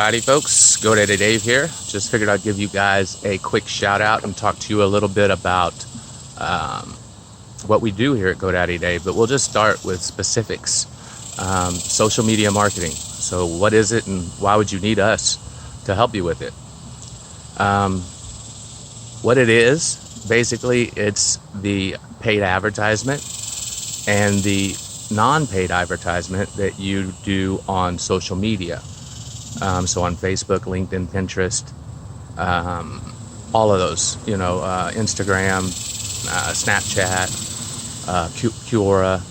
Alrighty folks, Godaddy Dave here. Just figured I'd give you guys a quick shout out and talk to you a little bit about what we do here at Godaddy Dave, but we'll just start with specifics. Social media marketing. So what is it and why would you need us to help you with it? What it is, basically it's the paid advertisement and the non-paid advertisement that you do on social media. So on Facebook, LinkedIn, Pinterest, all of those, Instagram, Snapchat, Quora,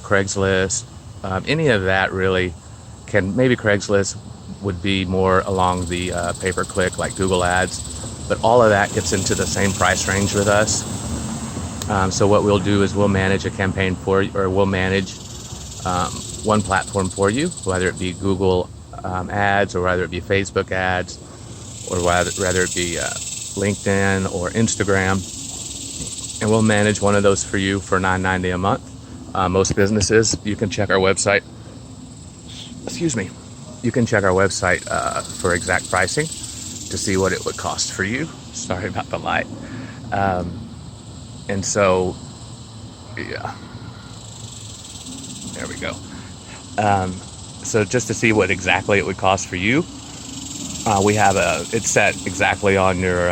Craigslist, any of that really can, maybe Craigslist would be more along the pay-per-click like Google Ads, but all of that gets into the same price range with us. So what we'll do is we'll manage a campaign for you, or we'll manage one platform for you, whether it be Google ads, or whether it be Facebook ads, or whether it be LinkedIn or Instagram, and we'll manage one of those for you for $9.90 a month. Most businesses, you can check our website. You can check our website for exact pricing to see what it would cost for you. Sorry about the light. And so, yeah, there we go. So just to see what exactly it would cost for you, we have it's set exactly on your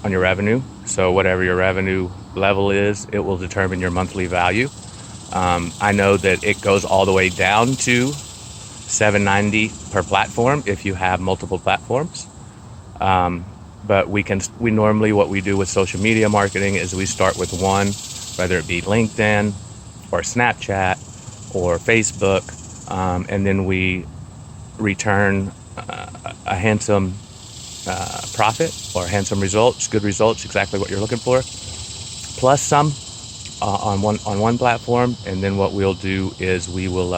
revenue. So whatever your revenue level is, it will determine your monthly value. I know that it goes all the way down to $7.90 per platform if you have multiple platforms. But we normally, what we do with social media marketing is we start with one, whether it be LinkedIn or Snapchat or Facebook, and then we return a handsome profit or handsome results, good results, exactly what you're looking for, plus some on one platform. And then what we'll do is we will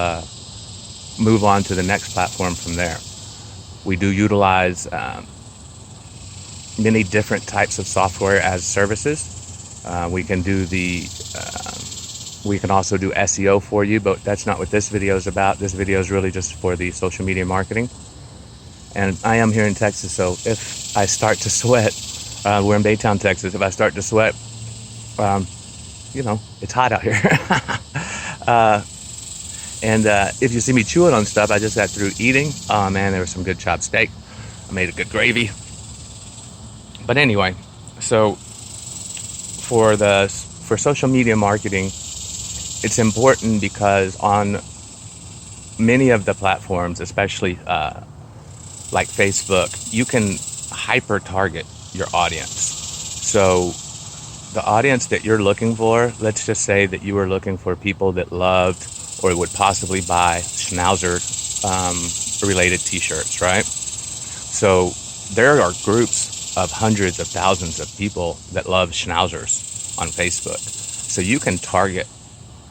move on to the next platform from there. We do utilize many different types of software as services. We can do we can also do SEO for you, but that's not what this video is about. This video is really just for the social media marketing. And I am here in Texas, so if I start to sweat, we're in Baytown, Texas. If I start to sweat, it's hot out here. And if you see me chewing on stuff, I just got through eating. Oh man, there was some good chopped steak. I made a good gravy. But anyway, so for social media marketing, it's important because on many of the platforms, especially like Facebook, you can hyper target your audience. So the audience that you're looking for, let's just say that you were looking for people that loved or would possibly buy Schnauzer related t-shirts, right? So there are groups of hundreds of thousands of people that love Schnauzers on Facebook. So you can target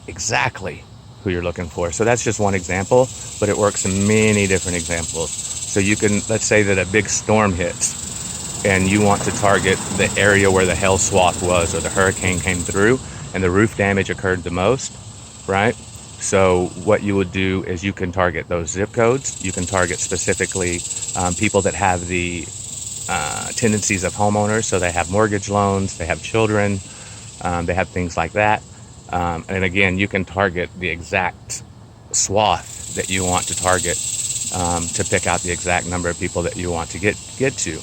exactly who you're looking for. So that's just one example, but it works in many different examples. So you can, let's say that a big storm hits and you want to target the area where the hail swath was, or the hurricane came through and the roof damage occurred the most, right? So what you would do is you can target those zip codes. You can target specifically people that have the tendencies of homeowners. So they have mortgage loans, they have children, they have things like that. And again, you can target the exact swath that you want to target to pick out the exact number of people that you want to get to.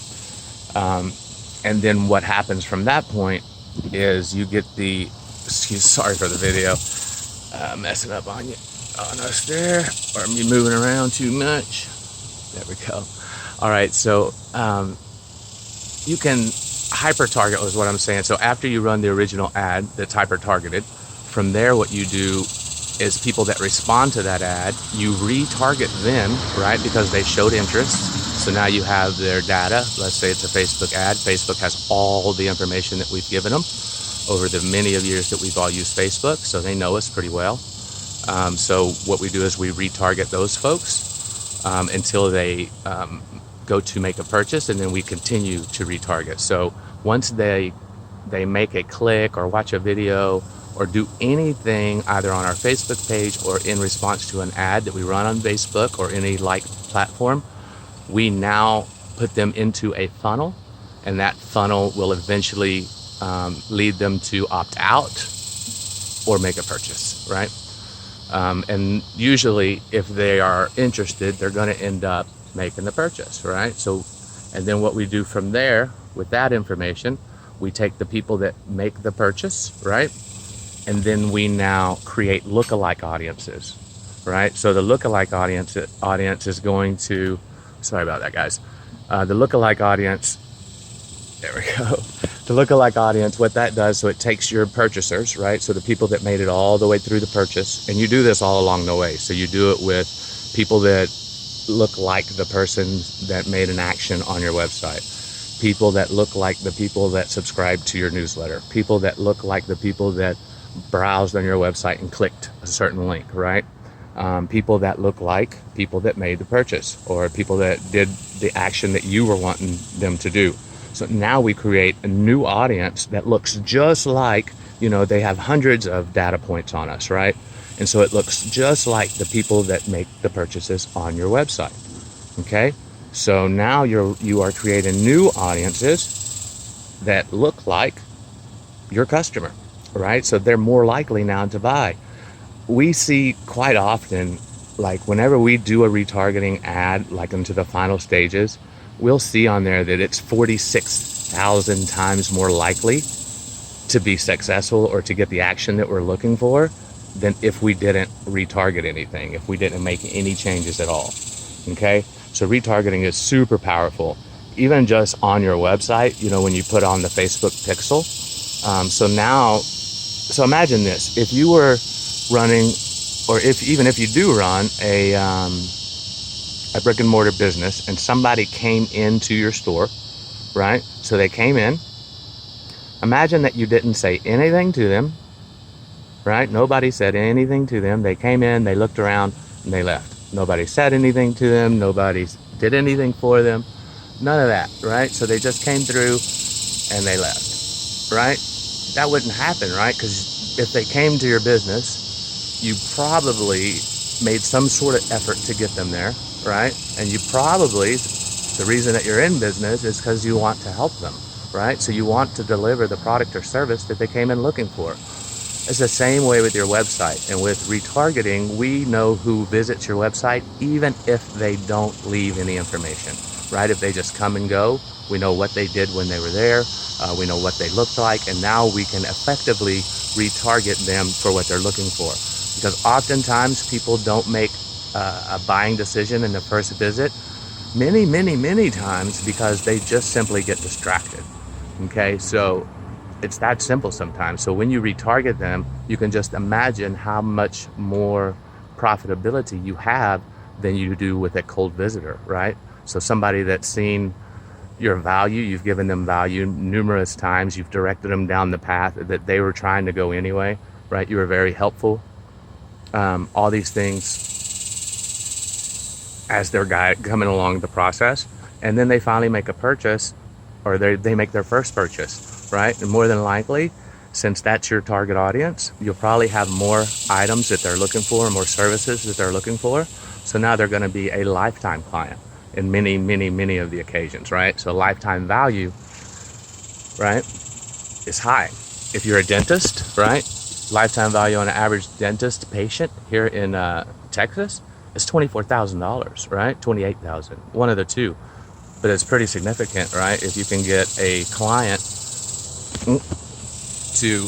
And then what happens from that point is you get sorry for the video, messing up on us there, or me moving around too much. There we go. All right, so you can hyper target is what I'm saying. So after you run the original ad that's hyper targeted, from there what you do is people that respond to that ad, you retarget them, right? Because they showed interest. So now you have their data. Let's say it's a Facebook ad. Facebook has all the information that we've given them over the many of years that we've all used Facebook. So they know us pretty well. So what we do is we retarget those folks until they go to make a purchase, and then we continue to retarget. So once they make a click or watch a video or do anything either on our Facebook page or in response to an ad that we run on Facebook or any like platform, we now put them into a funnel, and that funnel will eventually lead them to opt out or make a purchase, right? And usually if they are interested, they're going to end up making the purchase, right? So, and then what we do from there with that information, we take the people that make the purchase, right? And then we now create lookalike audiences, right? So the lookalike audience is going to, sorry about that, guys. The lookalike audience, there we go. The lookalike audience, what that does, so it takes your purchasers, right? So the people that made it all the way through the purchase, and you do this all along the way. So you do it with people that look like the person that made an action on your website, people that look like the people that subscribe to your newsletter, people that look like the people that browsed on your website and clicked a certain link, right? People that look like people that made the purchase, or people that did the action that you were wanting them to do. So now we create a new audience that looks just like, they have hundreds of data points on us, right? And so it looks just like the people that make the purchases on your website. Okay? So now you are creating new audiences that look like your customer, right? So they're more likely now to buy. We see quite often, like whenever we do a retargeting ad, like into the final stages, we'll see on there that it's 46,000 times more likely to be successful or to get the action that we're looking for than if we didn't retarget anything, if we didn't make any changes at all. Okay? So retargeting is super powerful, even just on your website, when you put on the Facebook pixel. So imagine this, if you were running, or even if you do run a brick and mortar business and somebody came into your store, right? So they came in. Imagine that you didn't say anything to them, right? Nobody said anything to them. They came in, they looked around, and they left. Nobody said anything to them. Nobody did anything for them. None of that, right? So they just came through and they left, right? That wouldn't happen, right? Because if they came to your business, you probably made some sort of effort to get them there, right? And you probably, the reason that you're in business is because you want to help them, right? So you want to deliver the product or service that they came in looking for. It's the same way with your website. And with retargeting, we know who visits your website, even if they don't leave any information, right? If they just come and go, we know what they did when they were there. We know what they looked like. And now we can effectively retarget them for what they're looking for. Because oftentimes people don't make a buying decision in the first visit, many times, because they just simply get distracted. Okay, so it's that simple sometimes. So when you retarget them, you can just imagine how much more profitability you have than you do with a cold visitor, right? So somebody that's seen your value, you've given them value numerous times, you've directed them down the path that they were trying to go anyway, right? You were very helpful. All these things as their guide coming along the process, and then they finally make a purchase, or they make their first purchase, right? And more than likely, since that's your target audience, you'll probably have more items that they're looking for, more services that they're looking for. So now they're going to be a lifetime client in many of the occasions, right? So lifetime value, right, is high. If you're a dentist, right, lifetime value on an average dentist patient here in Texas is $24,000, right? $28,000, one of the two. But it's pretty significant, right? If you can get a client to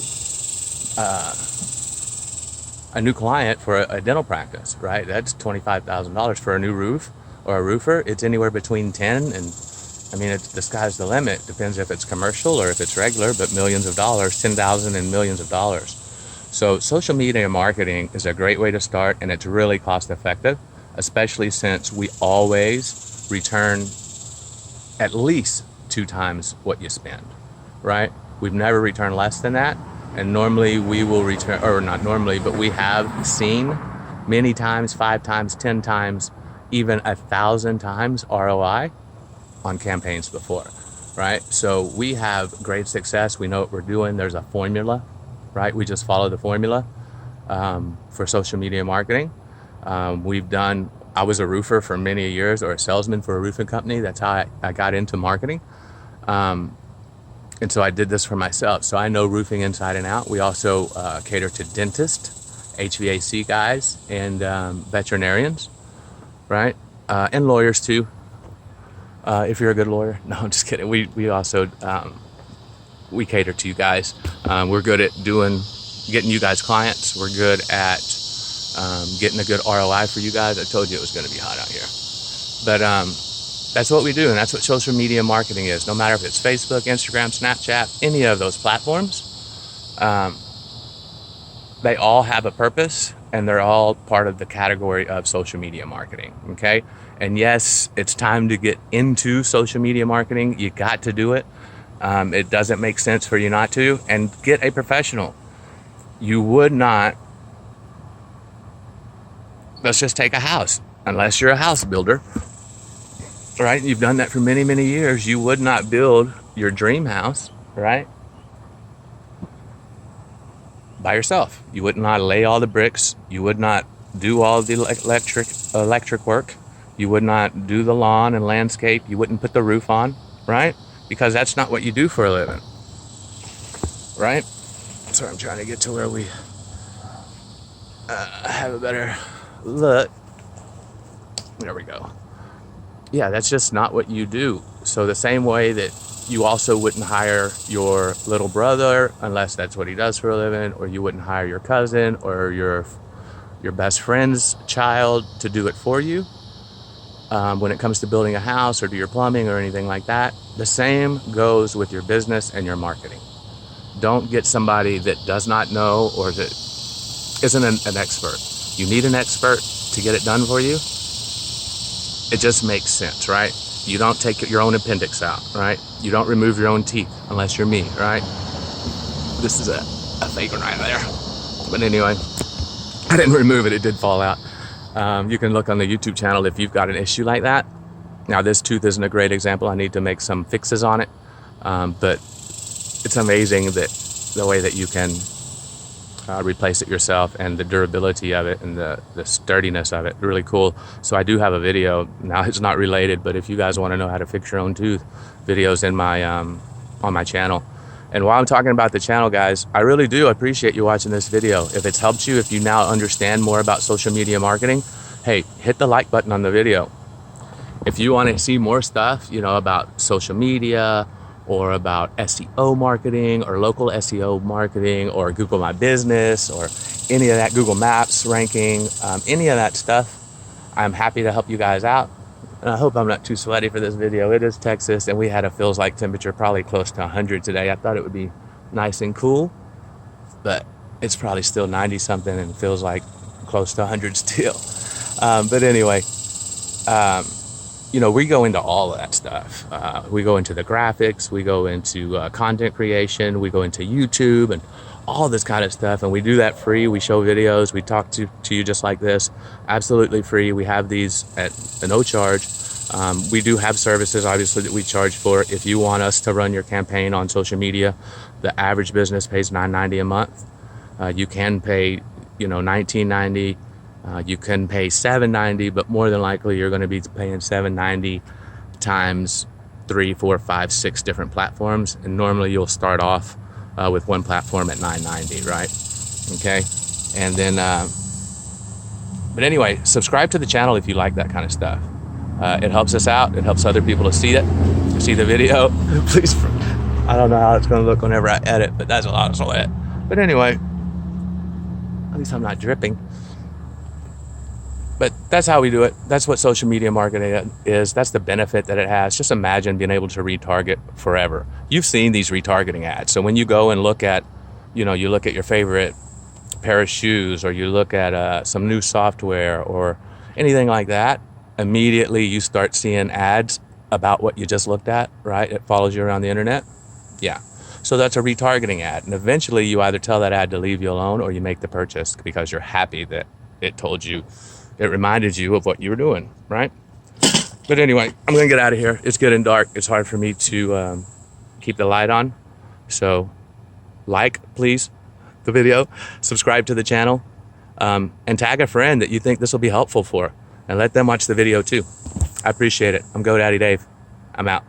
a new client for a dental practice, right? That's $25,000 for a new roof or a roofer. It's anywhere between 10 and, the sky's the limit. Depends if it's commercial or if it's regular, but millions of dollars, 10,000 and millions of dollars. So social media marketing is a great way to start, and it's really cost effective, especially since we always return at least 2 times what you spend, right? We've never returned less than that. And normally we will return, or not normally, but we have seen many times, 5 times, 10 times, even 1,000 times ROI on campaigns before, right? So we have great success. We know what we're doing. There's a formula, right? We just follow the formula for social media marketing. We've done I was a roofer for many years, or a salesman for a roofing company. That's how I got into marketing. And so I did this for myself. So I know roofing inside and out. We also cater to dentists, HVAC guys, and veterinarians, right? And lawyers too, if you're a good lawyer. No, I'm just kidding. We also, we cater to you guys. We're good at getting you guys clients. We're good at getting a good ROI for you guys. I told you it was going to be hot out here. But that's what we do, and that's what social media marketing is. No matter if it's Facebook, Instagram, Snapchat, any of those platforms, they all have a purpose, and they're all part of the category of social media marketing, okay? And yes, it's time to get into social media marketing. You got to do it. It doesn't make sense for you not to, and get a professional. You would not, let's just take a house, unless you're a house builder, right? You've done that for many, many years. You would not build your dream house, right, by yourself. You would not lay all the bricks. You would not do all the electric work. You would not do the lawn and landscape. You wouldn't put the roof on, right? Because that's not what you do for a living, right? So I'm trying to get to where we have a better look. There we go. Yeah, that's just not what you do. So the same way that you also wouldn't hire your little brother unless that's what he does for a living, or you wouldn't hire your cousin or your best friend's child to do it for you when it comes to building a house or do your plumbing or anything like that. The same goes with your business and your marketing. Don't get somebody that does not know or that isn't an expert. You need an expert to get it done for you. It just makes sense, right? You don't take your own appendix out, right? You don't remove your own teeth unless you're me, right? This is a fake one right there. But anyway, I didn't remove it. It did fall out. You can look on the YouTube channel if you've got an issue like that. Now, this tooth isn't a great example. I need to make some fixes on it. But it's amazing that the way that you can replace it yourself, and the durability of it and the sturdiness of it. Really cool. So I do have a video. Now, it's not related, but if you guys want to know how to fix your own tooth, videos in my on my channel. And while I'm talking about the channel, guys, I really do appreciate you watching this video. If it's helped you, if you now understand more about social media marketing, hey, hit the like button on the video. If you want to see more stuff, about social media, or about SEO marketing, or local SEO marketing, or Google My Business, or any of that, Google Maps ranking, any of that stuff, I'm happy to help you guys out. And I hope I'm not too sweaty for this video. It is Texas, and we had a feels like temperature probably close to 100 today. I thought it would be nice and cool, but it's probably still 90 something and feels like close to 100 still. But anyway, we go into all of that stuff. We go into the graphics, we go into content creation, we go into YouTube and all this kind of stuff. And we do that free. We show videos. We talk to you just like this, absolutely free. We have these at no charge. We do have services, obviously, that we charge for. If you want us to run your campaign on social media, the average business pays $9.90 a month. You can pay, $19.90. You can pay $7.90, but more than likely you're going to be paying $7.90 times 3, 4, 5, 6 different platforms. And normally you'll start off with one platform at $9.90, right? Okay. And then, but anyway, subscribe to the channel if you like that kind of stuff. It helps us out. It helps other people to see the video. Please, I don't know how it's going to look whenever I edit, but that's a lot of sweat. But anyway, at least I'm not dripping. But that's how we do it. That's what social media marketing is. That's the benefit that it has. Just imagine being able to retarget forever. You've seen these retargeting ads. So when you go and look at, you look at your favorite pair of shoes, or you look at some new software or anything like that, immediately you start seeing ads about what you just looked at, right? It follows you around the internet. Yeah. So that's a retargeting ad. And eventually you either tell that ad to leave you alone, or you make the purchase because you're happy that it reminded you of what you were doing, right? But anyway, I'm gonna get out of here. It's getting dark. It's hard for me to keep the light on. So please, the video, subscribe to the channel, and tag a friend that you think this will be helpful for. and let them watch the video too. I appreciate it. I'm Godaddy Dave. I'm out.